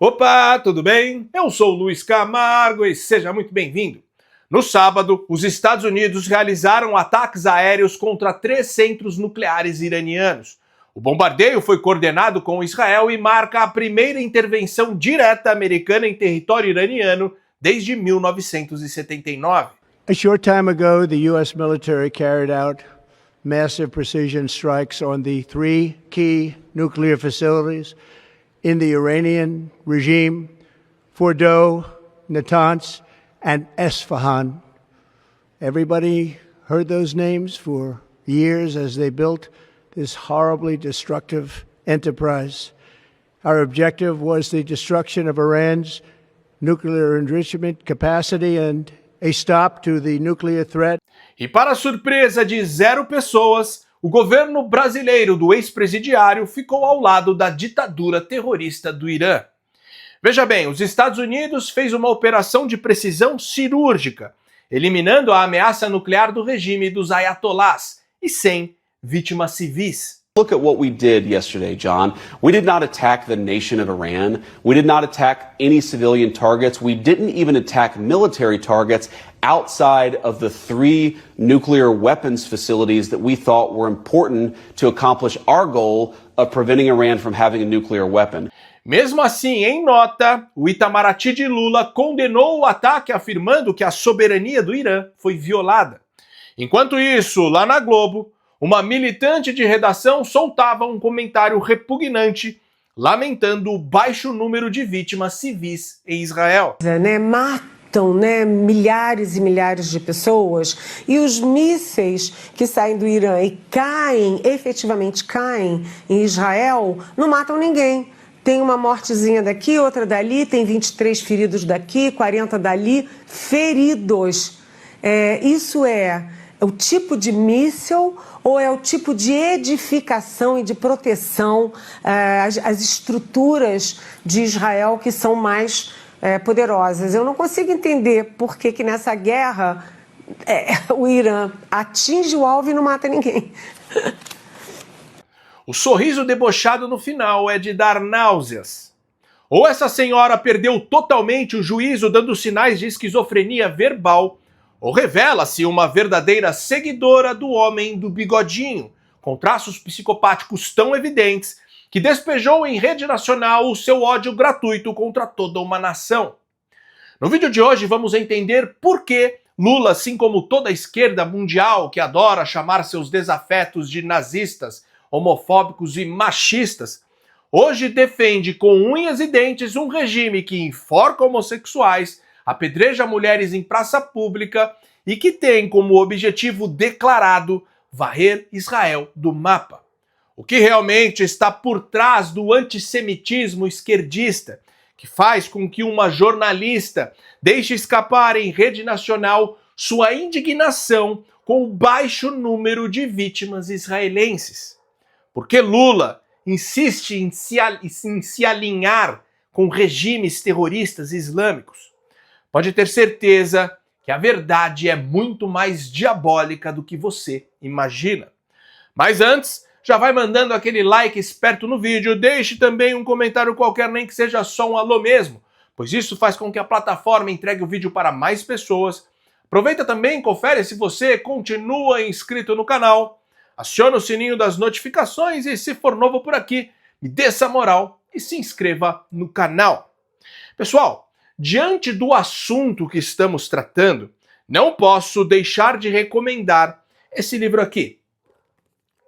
Opa, tudo bem? Eu sou o Luiz Camargo e seja muito bem-vindo. No sábado, os Estados Unidos realizaram ataques aéreos contra 3 centros nucleares iranianos. O bombardeio foi coordenado com Israel e marca a primeira intervenção direta americana em território iraniano desde 1979. A short time ago, the U.S. military carried out massive precision strikes on the 3 key nuclear facilities in the Iranian regime: Fordow, Natanz, and Esfahan. Everybody heard those names for years as they built this horribly destructive enterprise. Our objective was the destruction of Iran's nuclear enrichment capacity and a stop to the nuclear threat. E para surpresa de 0 pessoas, o governo brasileiro do ex-presidiário ficou ao lado da ditadura terrorista do Irã. Veja bem, os Estados Unidos fez uma operação de precisão cirúrgica, eliminando a ameaça nuclear do regime dos ayatolás e sem vítimas civis. Look at what we did yesterday, John. We did not attack the nation of Iran. We did not attack any civilian targets. We didn't even attack military targets outside of the 3 nuclear weapons facilities that we thought were important to accomplish our goal of preventing Iran from having a nuclear weapon. Mesmo assim, em nota, o Itamaraty de Lula condenou o ataque, afirmando que a soberania do Irã foi violada. Enquanto isso, lá na Globo, uma militante de redação soltava um comentário repugnante, lamentando o baixo número de vítimas civis em Israel. Matam, milhares e milhares de pessoas, e os mísseis que saem do Irã e efetivamente caem em Israel, não matam ninguém. Tem uma mortezinha daqui, outra dali, tem 23 feridos daqui, 40 dali, feridos. Isso é o tipo de míssil ou é o tipo de edificação e de proteção, as estruturas de Israel que são mais poderosas? Eu não consigo entender por que nessa guerra o Irã atinge o alvo e não mata ninguém. O sorriso debochado no final é de dar náuseas. Ou essa senhora perdeu totalmente o juízo dando sinais de esquizofrenia verbal, ou revela-se uma verdadeira seguidora do homem do bigodinho, com traços psicopáticos tão evidentes que despejou em rede nacional o seu ódio gratuito contra toda uma nação. No vídeo de hoje vamos entender por que Lula, assim como toda a esquerda mundial que adora chamar seus desafetos de nazistas, homofóbicos e machistas, hoje defende com unhas e dentes um regime que enforca homossexuais, apedreja mulheres em praça pública e que tem como objetivo declarado varrer Israel do mapa. O que realmente está por trás do antissemitismo esquerdista, que faz com que uma jornalista deixe escapar em rede nacional sua indignação com o baixo número de vítimas israelenses? Porque Lula insiste em se alinhar com regimes terroristas islâmicos? Pode ter certeza que a verdade é muito mais diabólica do que você imagina. Mas antes, já vai mandando aquele like esperto no vídeo, deixe também um comentário qualquer, nem que seja só um alô mesmo, pois isso faz com que a plataforma entregue o vídeo para mais pessoas. Aproveita também e confere se você continua inscrito no canal, aciona o sininho das notificações e, se for novo por aqui, me dê essa moral e se inscreva no canal. Pessoal, diante do assunto que estamos tratando, não posso deixar de recomendar esse livro aqui,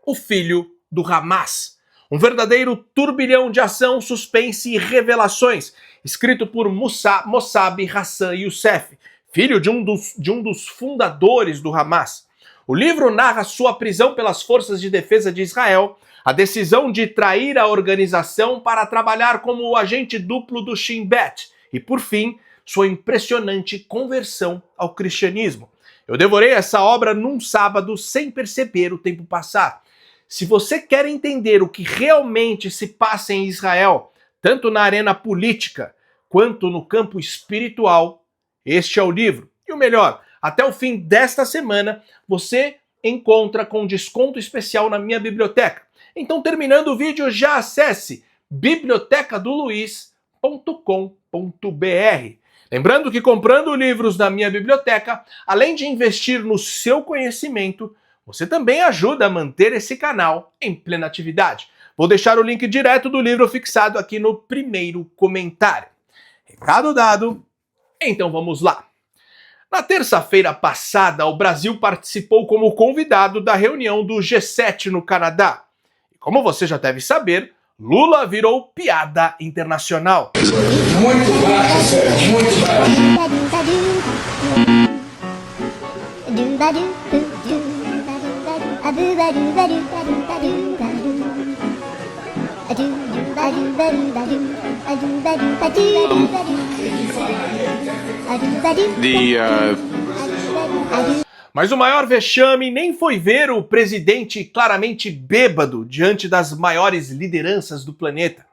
O Filho do Hamas, um verdadeiro turbilhão de ação, suspense e revelações, escrito por Mossab Hassan Youssef, filho de um dos fundadores do Hamas. O livro narra sua prisão pelas forças de defesa de Israel, a decisão de trair a organização para trabalhar como o agente duplo do Shin Bet e, por fim, sua impressionante conversão ao cristianismo. Eu devorei essa obra num sábado sem perceber o tempo passar. Se você quer entender o que realmente se passa em Israel, tanto na arena política quanto no campo espiritual, este é o livro. E o melhor, até o fim desta semana, você encontra com desconto especial na minha biblioteca. Então, terminando o vídeo, já acesse bibliotecadoluiz.com.br Lembrando que comprando livros na minha biblioteca, além de investir no seu conhecimento, você também ajuda a manter esse canal em plena atividade. Vou deixar o link direto do livro fixado aqui no primeiro comentário. Recado dado, então vamos lá. Na terça-feira passada, o Brasil participou como convidado da reunião do G7 no Canadá. E como você já deve saber, Lula virou piada internacional. Muito baixo, Sérgio, muito Mas o maior vexame nem foi ver o presidente claramente bêbado diante das maiores lideranças do planeta.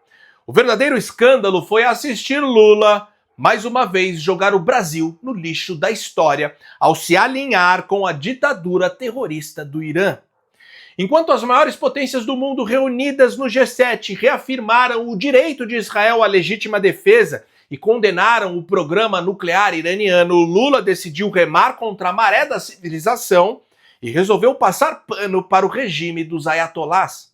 O verdadeiro escândalo foi assistir Lula, mais uma vez, jogar o Brasil no lixo da história ao se alinhar com a ditadura terrorista do Irã. Enquanto as maiores potências do mundo reunidas no G7 reafirmaram o direito de Israel à legítima defesa e condenaram o programa nuclear iraniano, Lula decidiu remar contra a maré da civilização e resolveu passar pano para o regime dos ayatolás.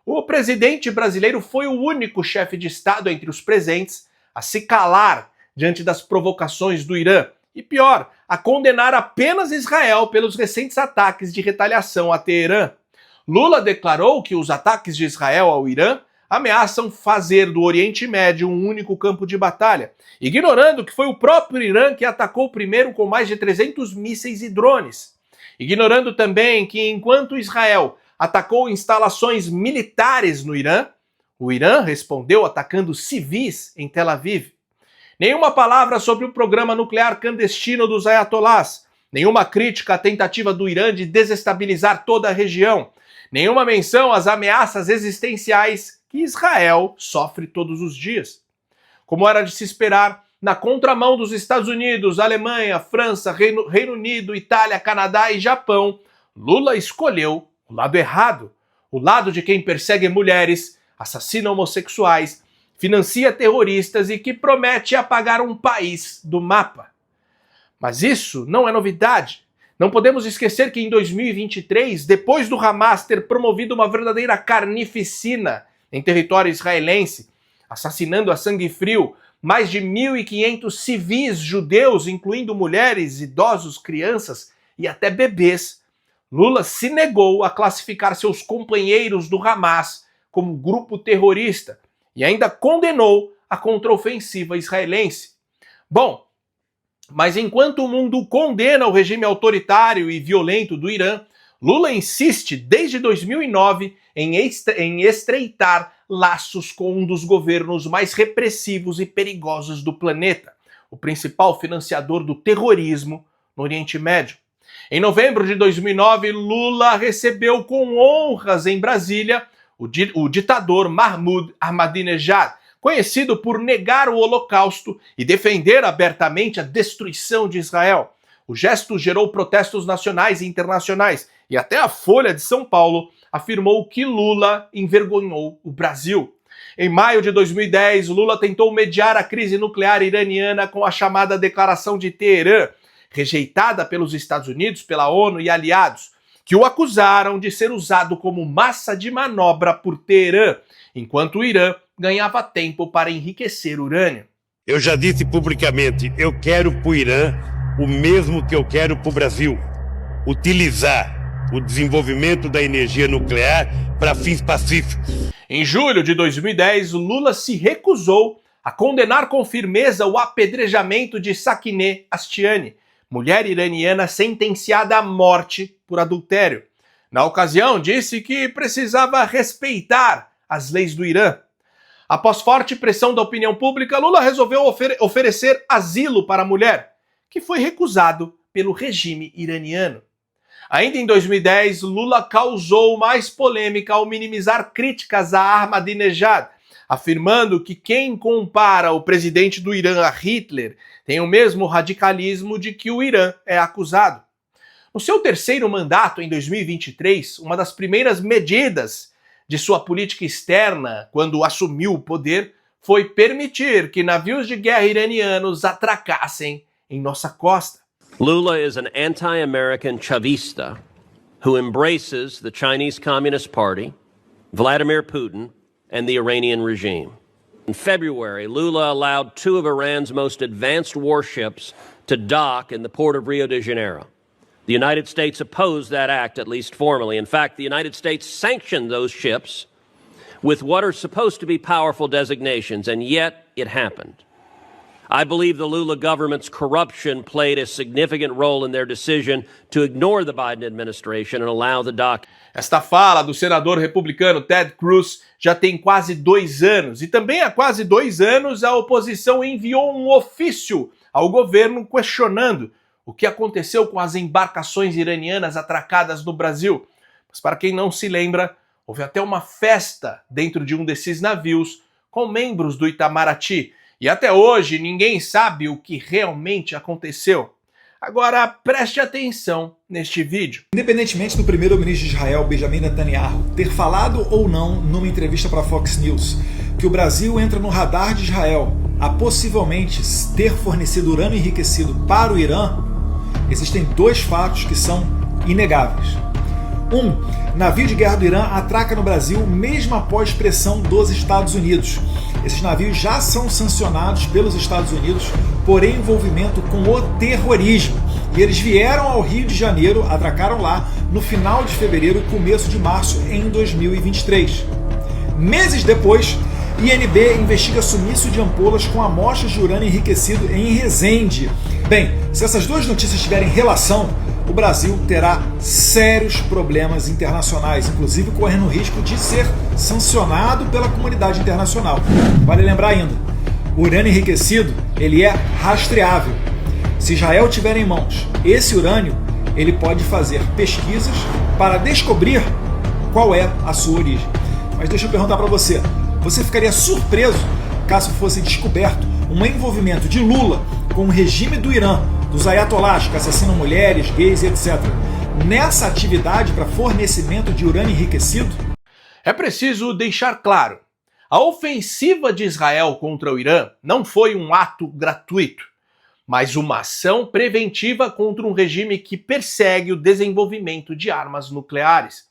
O presidente brasileiro foi o único chefe de Estado entre os presentes a se calar diante das provocações do Irã e, pior, a condenar apenas Israel pelos recentes ataques de retaliação a Teherã. Lula declarou que os ataques de Israel ao Irã ameaçam fazer do Oriente Médio um único campo de batalha, ignorando que foi o próprio Irã que atacou primeiro com mais de 300 mísseis e drones. Ignorando também que enquanto Israel atacou instalações militares no Irã, o Irã respondeu atacando civis em Tel Aviv. Nenhuma palavra sobre o programa nuclear clandestino dos ayatolás, nenhuma crítica à tentativa do Irã de desestabilizar toda a região, nenhuma menção às ameaças existenciais que Israel sofre todos os dias. Como era de se esperar, na contramão dos Estados Unidos, Alemanha, França, Reino Unido, Itália, Canadá e Japão, Lula escolheu o lado errado, o lado de quem persegue mulheres, assassina homossexuais, financia terroristas e que promete apagar um país do mapa. Mas isso não é novidade. Não podemos esquecer que em 2023, depois do Hamas ter promovido uma verdadeira carnificina em território israelense, assassinando a sangue frio mais de 1.500 civis judeus, incluindo mulheres, idosos, crianças e até bebês, Lula se negou a classificar seus companheiros do Hamas como grupo terrorista e ainda condenou a contraofensiva israelense. Bom, mas enquanto o mundo condena o regime autoritário e violento do Irã, Lula insiste desde 2009 em estreitar laços com um dos governos mais repressivos e perigosos do planeta, o principal financiador do terrorismo no Oriente Médio. Em novembro de 2009, Lula recebeu com honras em Brasília o ditador Mahmoud Ahmadinejad, conhecido por negar o Holocausto e defender abertamente a destruição de Israel. O gesto gerou protestos nacionais e internacionais, e até a Folha de São Paulo afirmou que Lula envergonhou o Brasil. Em maio de 2010, Lula tentou mediar a crise nuclear iraniana com a chamada Declaração de Teherã, rejeitada pelos Estados Unidos, pela ONU e aliados, que o acusaram de ser usado como massa de manobra por Teherã, enquanto o Irã ganhava tempo para enriquecer urânio. Eu já disse publicamente, eu quero para o Irã o mesmo que eu quero para o Brasil, utilizar o desenvolvimento da energia nuclear para fins pacíficos. Em julho de 2010, Lula se recusou a condenar com firmeza o apedrejamento de Sakineh Ashtiani, mulher iraniana sentenciada à morte por adultério. Na ocasião, disse que precisava respeitar as leis do Irã. Após forte pressão da opinião pública, Lula resolveu oferecer asilo para a mulher, que foi recusado pelo regime iraniano. Ainda em 2010, Lula causou mais polêmica ao minimizar críticas a Ahmadinejad, afirmando que quem compara o presidente do Irã a Hitler tem o mesmo radicalismo de que o Irã é acusado. No seu terceiro mandato, em 2023, uma das primeiras medidas de sua política externa, quando assumiu o poder, foi permitir que navios de guerra iranianos atracassem em nossa costa. Lula is an anti-American Chavista who embraces the Chinese Communist Party, Vladimir Putin, and the Iranian regime. In February, Lula allowed 2 of Iran's most advanced warships to dock in the port of Rio de Janeiro. The United States opposed that act, at least formally. In fact, the United States sanctioned those ships with what are supposed to be powerful designations, and yet it happened. I believe the Lula government's corruption played a significant role in their decision to ignore the Biden administration and allow the dock. Esta fala do senador republicano Ted Cruz já tem quase 2 anos, e também há quase 2 anos a oposição enviou um ofício ao governo questionando o que aconteceu com as embarcações iranianas atracadas no Brasil. Mas para quem não se lembra, houve até uma festa dentro de um desses navios com membros do Itamaraty. E até hoje ninguém sabe o que realmente aconteceu. Agora preste atenção neste vídeo. Independentemente do primeiro-ministro de Israel, Benjamin Netanyahu, ter falado ou não numa entrevista para a Fox News que o Brasil entra no radar de Israel a possivelmente ter fornecido urânio enriquecido para o Irã, existem 2 fatos que são inegáveis. Navio de guerra do Irã atraca no Brasil mesmo após pressão dos Estados Unidos. Esses navios já são sancionados pelos Estados Unidos por envolvimento com o terrorismo. E eles vieram ao Rio de Janeiro, atracaram lá no final de fevereiro e começo de março em 2023. Meses depois, INB investiga sumiço de ampolas com amostras de urânio enriquecido em Resende. Bem, se essas 2 notícias tiverem relação, o Brasil terá sérios problemas internacionais, inclusive correndo o risco de ser sancionado pela comunidade internacional. Vale lembrar ainda, o urânio enriquecido ele é rastreável. Se Israel tiver em mãos esse urânio, ele pode fazer pesquisas para descobrir qual é a sua origem. Mas deixa eu perguntar para você, você ficaria surpreso caso fosse descoberto um envolvimento de Lula com o regime do Irã, dos ayatollahs que assassinam mulheres, gays e etc., nessa atividade para fornecimento de urânio enriquecido? É preciso deixar claro, a ofensiva de Israel contra o Irã não foi um ato gratuito, mas uma ação preventiva contra um regime que persegue o desenvolvimento de armas nucleares.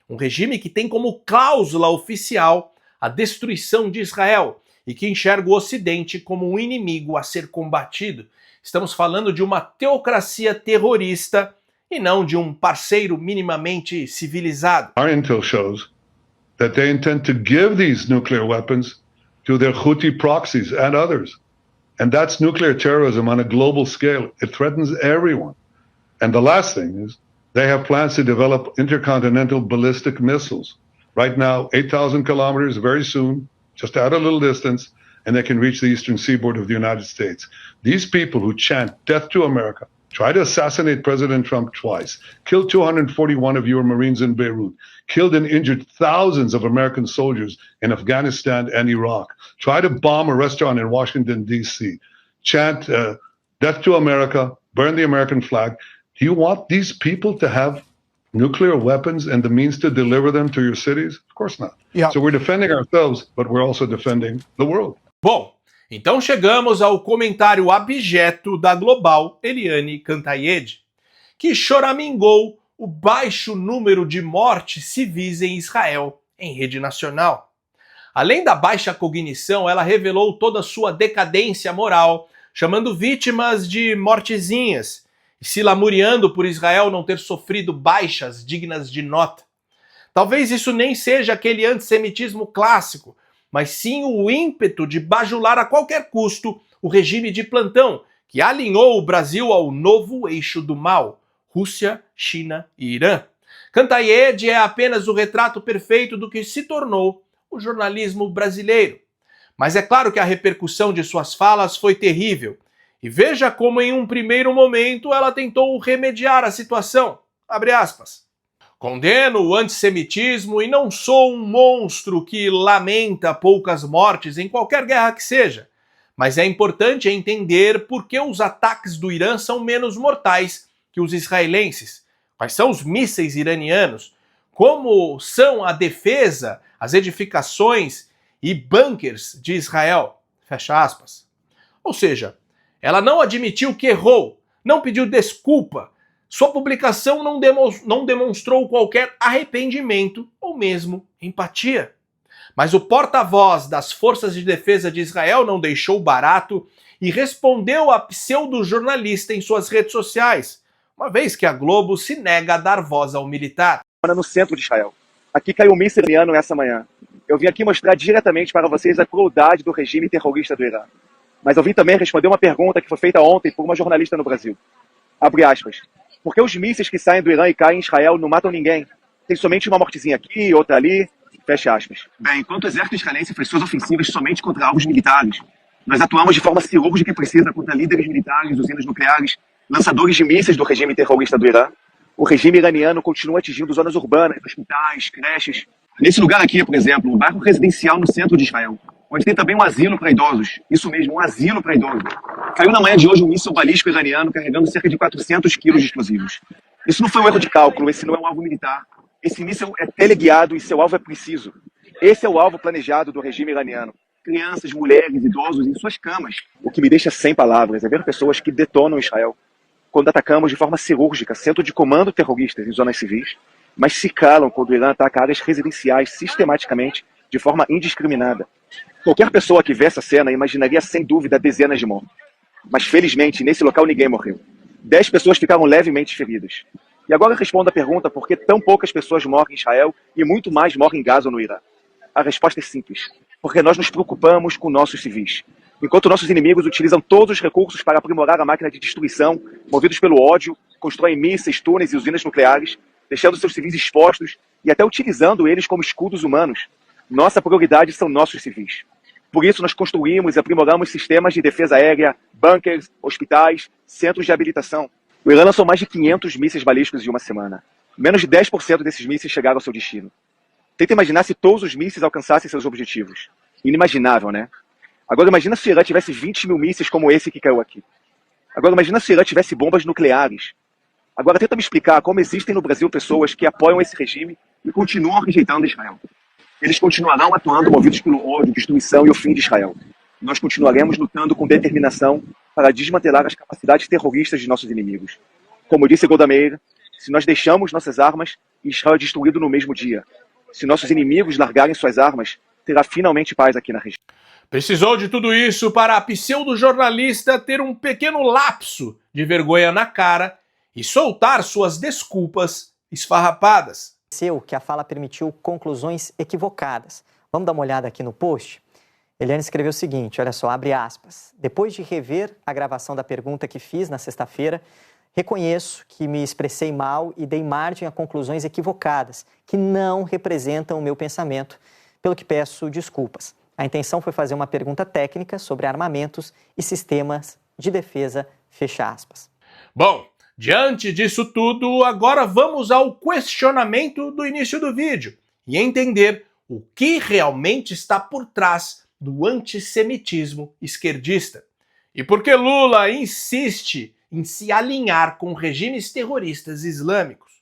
Um regime que tem como cláusula oficial a destruição de Israel e que enxerga o Ocidente como um inimigo a ser combatido. Estamos falando de uma teocracia terrorista e não de um parceiro minimamente civilizado. Our intel shows that they intend to give these nuclear weapons to their Houthi proxies and others. And that's nuclear terrorism on a global scale. It threatens everyone. And the last thing is they have plans to develop intercontinental ballistic missiles. Right now, 8,000 kilometers, very soon, just add a little distance, and they can reach the eastern seaboard of the United States. These people who chant death to America, try to assassinate President Trump twice, killed 241 of your Marines in Beirut, killed and injured thousands of American soldiers in Afghanistan and Iraq, try to bomb a restaurant in Washington, D.C., chant death to America, burn the American flag. Do you want these people to have nuclear weapons and the means to deliver them to your cities? Of course not. Yeah. So we're defending ourselves, but we're also defending the world. Bom, então chegamos ao comentário abjeto da Global, Eliane Cantanhede, que choramingou o baixo número de mortes civis em Israel em rede nacional. Além da baixa cognição, ela revelou toda a sua decadência moral, chamando vítimas de mortezinhas e se lamuriando por Israel não ter sofrido baixas dignas de nota. Talvez isso nem seja aquele antissemitismo clássico, mas sim o ímpeto de bajular a qualquer custo o regime de plantão, que alinhou o Brasil ao novo eixo do mal, Rússia, China e Irã. Cantanhede é apenas o retrato perfeito do que se tornou o jornalismo brasileiro. Mas é claro que a repercussão de suas falas foi terrível. E veja como em um primeiro momento ela tentou remediar a situação. Abre aspas. Condeno o antissemitismo e não sou um monstro que lamenta poucas mortes em qualquer guerra que seja. Mas é importante entender por que os ataques do Irã são menos mortais que os israelenses. Quais são os mísseis iranianos? Como são a defesa, as edificações e bunkers de Israel. Fecha aspas. Ou seja, ela não admitiu que errou, não pediu desculpa. Sua publicação não demonstrou qualquer arrependimento ou mesmo empatia. Mas o porta-voz das Forças de Defesa de Israel não deixou barato e respondeu a pseudo-jornalista em suas redes sociais, uma vez que a Globo se nega a dar voz ao militar. No centro de Israel. Aqui caiu um míssil iraniano essa manhã. Eu vim aqui mostrar diretamente para vocês a crueldade do regime terrorista do Irã. Mas eu vim também responder uma pergunta que foi feita ontem por uma jornalista no Brasil. Abre aspas. Por que os mísseis que saem do Irã e caem em Israel não matam ninguém? Tem somente uma mortezinha aqui, outra ali. Fecha aspas. Bem, enquanto o exército israelense fez suas ofensivas somente contra alvos militares, nós atuamos de forma cirúrgica e precisa contra líderes militares, usinas nucleares, lançadores de mísseis do regime terrorista do Irã. O regime iraniano continua atingindo zonas urbanas, hospitais, creches. Nesse lugar aqui, por exemplo, um bairro residencial no centro de Israel, onde tem também um asilo para idosos. Isso mesmo, um asilo para idosos. Caiu na manhã de hoje um míssil balístico iraniano carregando cerca de 400 quilos de explosivos. Isso não foi um erro de cálculo, esse não é um alvo militar. Esse míssil é teleguiado e seu alvo é preciso. Esse é o alvo planejado do regime iraniano. Crianças, mulheres, idosos em suas camas. O que me deixa sem palavras é ver pessoas que detonam Israel quando atacamos de forma cirúrgica centro de comando terroristas em zonas civis, mas se calam quando o Irã ataca áreas residenciais sistematicamente, de forma indiscriminada. Qualquer pessoa que vê essa cena imaginaria sem dúvida dezenas de mortos. Mas felizmente, nesse local ninguém morreu. 10 pessoas ficaram levemente feridas. E agora eu respondo a pergunta por que tão poucas pessoas morrem em Israel e muito mais morrem em Gaza ou no Irã. A resposta é simples. Porque nós nos preocupamos com nossos civis. Enquanto nossos inimigos utilizam todos os recursos para aprimorar a máquina de destruição, movidos pelo ódio, constroem mísseis, túneis e usinas nucleares, deixando seus civis expostos e até utilizando eles como escudos humanos, nossa prioridade são nossos civis. Por isso nós construímos e aprimoramos sistemas de defesa aérea, bunkers, hospitais, centros de habilitação. O Irã lançou mais de 500 mísseis balísticos em uma semana. Menos de 10% desses mísseis chegaram ao seu destino. Tenta imaginar se todos os mísseis alcançassem seus objetivos. Inimaginável, né? Agora imagina se o Irã tivesse 20 mil mísseis como esse que caiu aqui. Agora imagina se o Irã tivesse bombas nucleares. Agora tenta me explicar como existem no Brasil pessoas que apoiam esse regime e continuam rejeitando Israel. Eles continuarão atuando movidos pelo ódio, destruição e o fim de Israel. Nós continuaremos lutando com determinação para desmantelar as capacidades terroristas de nossos inimigos. Como disse Golda Meir, se nós deixamos nossas armas, Israel é destruído no mesmo dia. Se nossos inimigos largarem suas armas, terá finalmente paz aqui na região. Precisou de tudo isso para a pseudo-jornalista ter um pequeno lapso de vergonha na cara e soltar suas desculpas esfarrapadas. Que a fala permitiu conclusões equivocadas. Vamos dar uma olhada aqui no post? Eliane escreveu o seguinte, olha só, abre aspas. Depois de rever a gravação da pergunta que fiz na sexta-feira, reconheço que me expressei mal e dei margem a conclusões equivocadas, que não representam o meu pensamento, pelo que peço desculpas. A intenção foi fazer uma pergunta técnica sobre armamentos e sistemas de defesa, fecha aspas. Bom, diante disso tudo, agora vamos ao questionamento do início do vídeo e entender o que realmente está por trás do antissemitismo esquerdista. E por que Lula insiste em se alinhar com regimes terroristas islâmicos?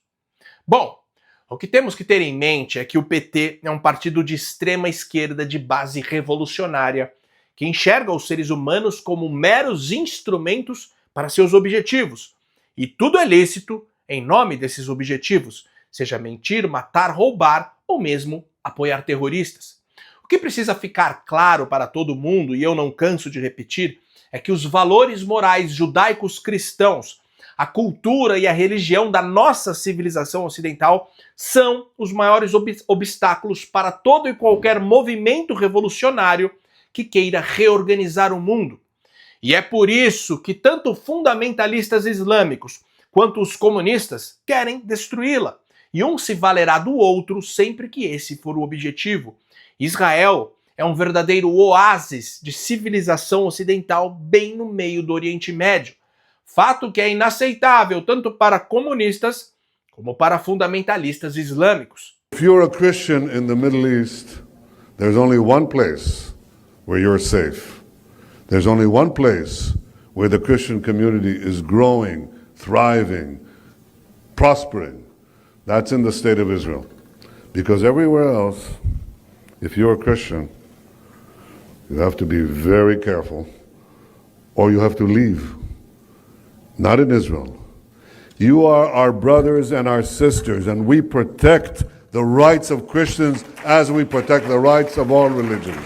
Bom, o que temos que ter em mente é que o PT é um partido de extrema esquerda de base revolucionária que enxerga os seres humanos como meros instrumentos para seus objetivos. E tudo é lícito em nome desses objetivos, seja mentir, matar, roubar ou mesmo apoiar terroristas. O que precisa ficar claro para todo mundo, e eu não canso de repetir, é que os valores morais judaicos cristãos, a cultura e a religião da nossa civilização ocidental são os maiores obstáculos para todo e qualquer movimento revolucionário que queira reorganizar o mundo. E é por isso que tanto fundamentalistas islâmicos quanto os comunistas querem destruí-la. E um se valerá do outro sempre que esse for o objetivo. Israel é um verdadeiro oásis de civilização ocidental bem no meio do Oriente Médio. Fato que é inaceitável tanto para comunistas como para fundamentalistas islâmicos. If you're a Christian in the Middle East, there's only one place where you're safe. There's only one place where the Christian community is growing, thriving, prospering. That's in the state of Israel. Because everywhere else, if you're a Christian, You have to be very careful, or you have to leave. Not in Israel. You are our brothers and our sisters, and we protect the rights of Christians as we protect the rights of all religions.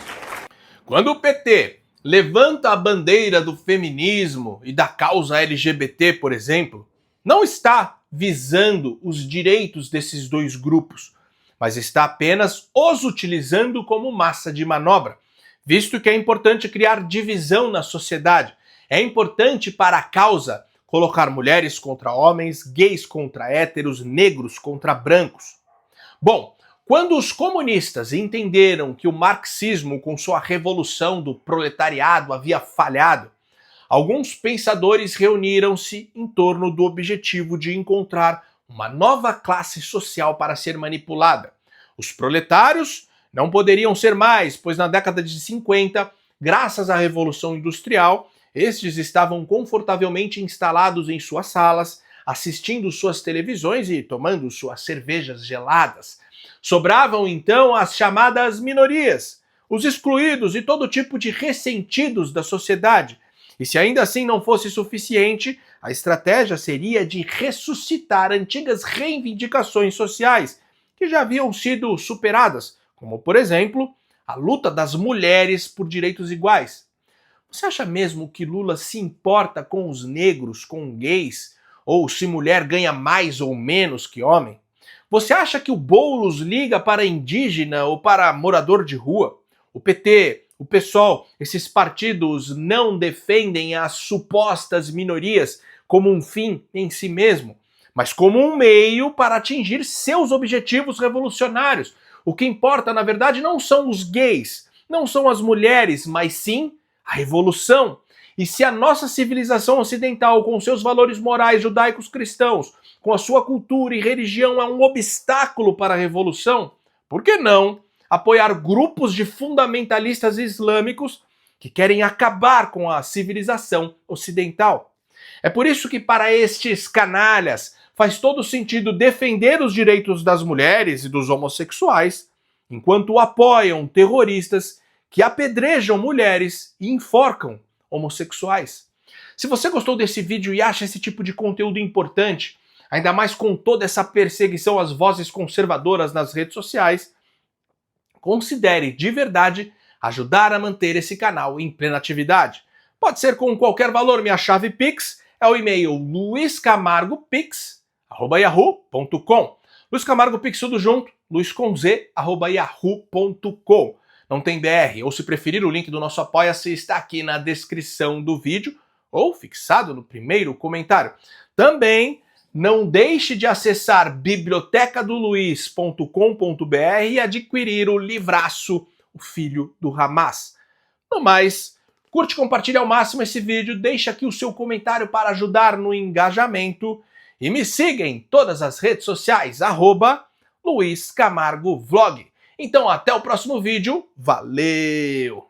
Quando o PT levanta a bandeira do feminismo e da causa LGBT, por exemplo, não está visando os direitos desses dois grupos, mas está apenas os utilizando como massa de manobra, visto que é importante criar divisão na sociedade. É importante para a causa colocar mulheres contra homens, gays contra héteros, negros contra brancos. Bom, quando os comunistas entenderam que o marxismo, com sua revolução do proletariado, havia falhado, alguns pensadores reuniram-se em torno do objetivo de encontrar uma nova classe social para ser manipulada. Os proletários não poderiam ser mais, pois na década de 50, graças à Revolução Industrial, estes estavam confortavelmente instalados em suas salas, assistindo suas televisões e tomando suas cervejas geladas. Sobravam então as chamadas minorias, os excluídos e todo tipo de ressentidos da sociedade. E se ainda assim não fosse suficiente, a estratégia seria de ressuscitar antigas reivindicações sociais que já haviam sido superadas, como, por exemplo, a luta das mulheres por direitos iguais. Você acha mesmo que Lula se importa com os negros, com gays, ou se mulher ganha mais ou menos que homem? Você acha que o Boulos liga para indígena ou para morador de rua? O PT, o PSOL, esses partidos não defendem as supostas minorias como um fim em si mesmo, mas como um meio para atingir seus objetivos revolucionários. O que importa, na verdade, não são os gays, não são as mulheres, mas sim a revolução. E se a nossa civilização ocidental, com seus valores morais judaicos cristãos, com a sua cultura e religião, é um obstáculo para a revolução, por que não apoiar grupos de fundamentalistas islâmicos que querem acabar com a civilização ocidental? É por isso que, para estes canalhas, faz todo sentido defender os direitos das mulheres e dos homossexuais, enquanto apoiam terroristas que apedrejam mulheres e enforcam homossexuais. Se você gostou desse vídeo e acha esse tipo de conteúdo importante, ainda mais com toda essa perseguição às vozes conservadoras nas redes sociais, considere de verdade ajudar a manter esse canal em plena atividade. Pode ser com qualquer valor. Minha chave Pix é o e-mail luiscamargopix@yahoo.com. Luiz Camargo Pix tudo junto, luiscomz@yahoo.com. Não tem BR, ou se preferir, o link do nosso Apoia-se está aqui na descrição do vídeo ou fixado no primeiro comentário. Também não deixe de acessar bibliotecadoluiz.com.br e adquirir o livraço O Filho do Hamas. No mais, curte e compartilhe ao máximo esse vídeo, deixe aqui o seu comentário para ajudar no engajamento e me siga em todas as redes sociais, @LuizCamargoVlog. Então até o próximo vídeo, valeu!